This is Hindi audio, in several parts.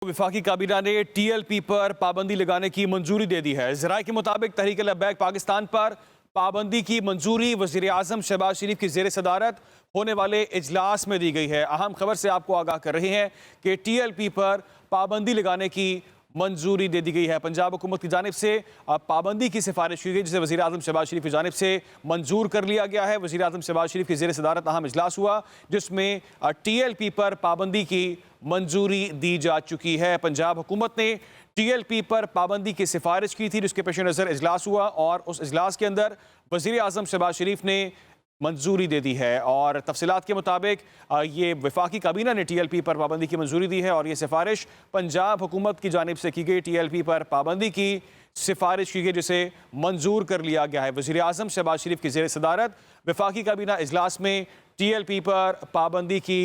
वफाकी काबीना ने टीएलपी पर पाबंदी लगाने की मंजूरी दे दी है। ज़राए के मुताबिक तहरीक लब्बैक पाकिस्तान पर पाबंदी की मंजूरी वज़ीर आज़म शहबाज शरीफ की ज़ेर सदारत होने वाले इजलास में दी गई है। अहम खबर से आपको आगाह कर रहे हैं कि टीएलपी पर पाबंदी लगाने की मंजूरी दे दी गई है। पंजाब हुकूमत की जानिब से पाबंदी की सिफारिश की गई, जिसे वज़ीर आज़म शहबाज शरीफ की जानिब से मंजूर कर लिया गया है। वज़ीर आज़म शहबाज शरीफ की ज़ेर सदारत अहम इजलास हुआ, जिसमें टीएलपी पर पाबंदी की मंजूरी दी जा चुकी है। पंजाब हुकूमत ने टीएलपी पर पाबंदी की सिफारिश की थी, जिसके पेश नज़र इजलास हुआ और उस इजलास के अंदर वज़ीर आज़म शहबाज शरीफ ने मंजूरी दे दी है। और तफसीलात के मुताबिक ये वफाकी काबीना ने टीएलपी पर पाबंदी की मंजूरी दी है और ये सिफारिश पंजाब हुकूमत की जानिब से की गई। टीएलपी पर पाबंदी की सिफारिश की गई, जिसे मंजूर कर लिया गया है। वज़ीर आज़म शहबाज शरीफ की ज़ेर सदारत वफाकी काबीना इजलास में टीएलपी पर पाबंदी की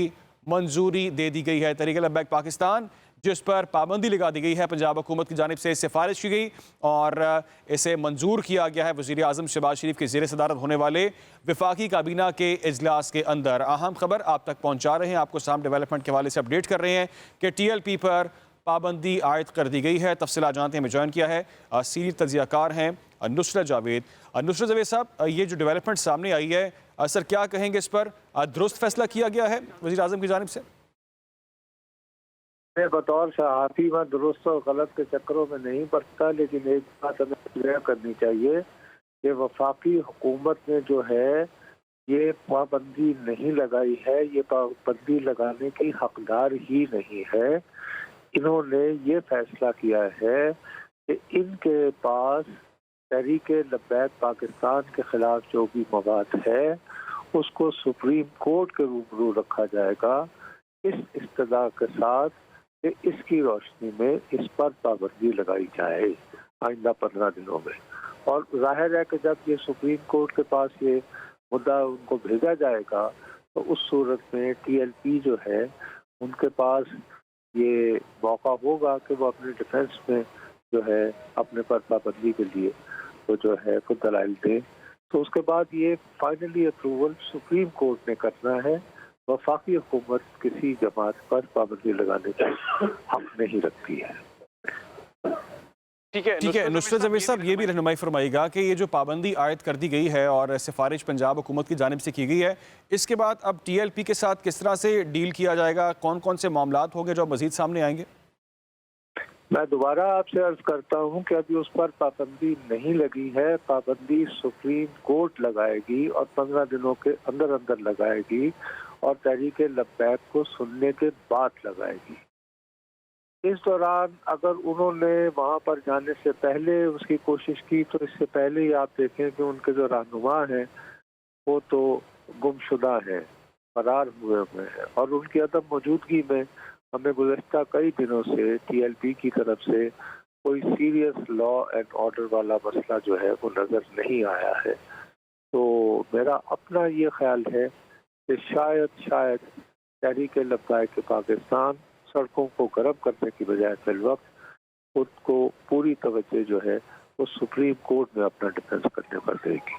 मंजूरी दे दी गई है। तहरीक लब्बैक पाकिस्तान जिस पर पाबंदी लगा दी गई है, पंजाब हुकूमत की जानिब से सिफारिश की गई और इसे मंजूर किया गया है वज़ीर आज़म शहबाज शरीफ की ज़ेर सदारत होने वाले वफाकी काबीना के इजलास के अंदर। अहम खबर आप तक पहुँचा रहे हैं, आपको साम डेवलपमेंट के हवाले से अपडेट कर रहे हैं कि टीएलपी पर पाबंदी आयद कर दी गई है। तफसीलात जानते हैं, हमें ज्वाइन किया है सीनियर तज्ज़ियाकार हैं नुसरत जावेद। नुसरत जावेद साहब, ये जो डेवलपमेंट सामने आई है, सर क्या कहेंगे इस पर? दुरुस्त फैसला किया गया है वज़ीर आज़म की जानिब से? मैं बतौर सहाफ़ी में दुरुस्त और गलत के चक्करों में नहीं पड़ता, लेकिन एक बात हमें क्लियर करनी चाहिए कि वफाकी हुकूमत ने जो है ये पाबंदी नहीं लगाई है, ये पाबंदी लगाने की हकदार ही नहीं है। इन्होंने ये फैसला किया है कि इनके पास तहरीक लब्बैक पाकिस्तान के खिलाफ जो भी मवाद है उसको सुप्रीम कोर्ट के रूबरू रखा जाएगा, इस इस्तदा के साथ कि इसकी रोशनी में इस पर पाबंदी लगाई जाए आइंदा 15 दिनों में। और जाहिर है कि जब ये सुप्रीम कोर्ट के पास ये मुद्दा उनको भेजा जाएगा तो उस सूरत में टीएलपी जो है उनके पास ये मौका होगा कि वो अपने डिफेंस में जो है अपने पर पाबंदी के लिए तो जो है कुछ दलाइल दें। तो उसके बाद ये फाइनली अप्रूवल सुप्रीम कोर्ट ने करना है। वफाकी हुकूमत किसी जमात पर पाबंदी लगाने का हक नहीं रखती है। ठीक है नुसरत जावेद साहब, ये भी रहनुमाई फरमाइएगा कि ये जो पाबंदी आयद कर दी गई है और सिफारिश पंजाब हुकूमत की जानिब से की गई है, इसके बाद अब टीएलपी के साथ किस तरह से डील किया जाएगा? कौन कौन से मामलात होंगे जो मजीद सामने आएंगे? मैं दोबारा आपसे अर्ज करता हूं कि अभी उस पर पाबंदी नहीं लगी है। पाबंदी सुप्रीम कोर्ट लगाएगी और 15 दिनों के अंदर अंदर लगाएगी और तहरीक लब्बैक को सुनने के बाद लगाएगी। इस दौरान अगर उन्होंने वहां पर जाने से पहले उसकी कोशिश की तो इससे पहले ही आप देखें कि उनके जो रहनुमा हैं वो तो गुमशुदा हैं, फरार हुए हैं और उनकी अदम मौजूदगी में हमें गुज़श्ता कई दिनों से टीएलपी की तरफ से कोई सीरियस लॉ एंड ऑर्डर वाला मसला जो है वो नज़र नहीं आया है। तो मेरा अपना ये ख्याल है कि शायद तहरीक लब्बैक पाकिस्तान सड़कों को गर्म करने की बजाय फिल वक्त खुद को पूरी तवज्जो जो है वो सुप्रीम कोर्ट में अपना डिफेंस करने पर देगी।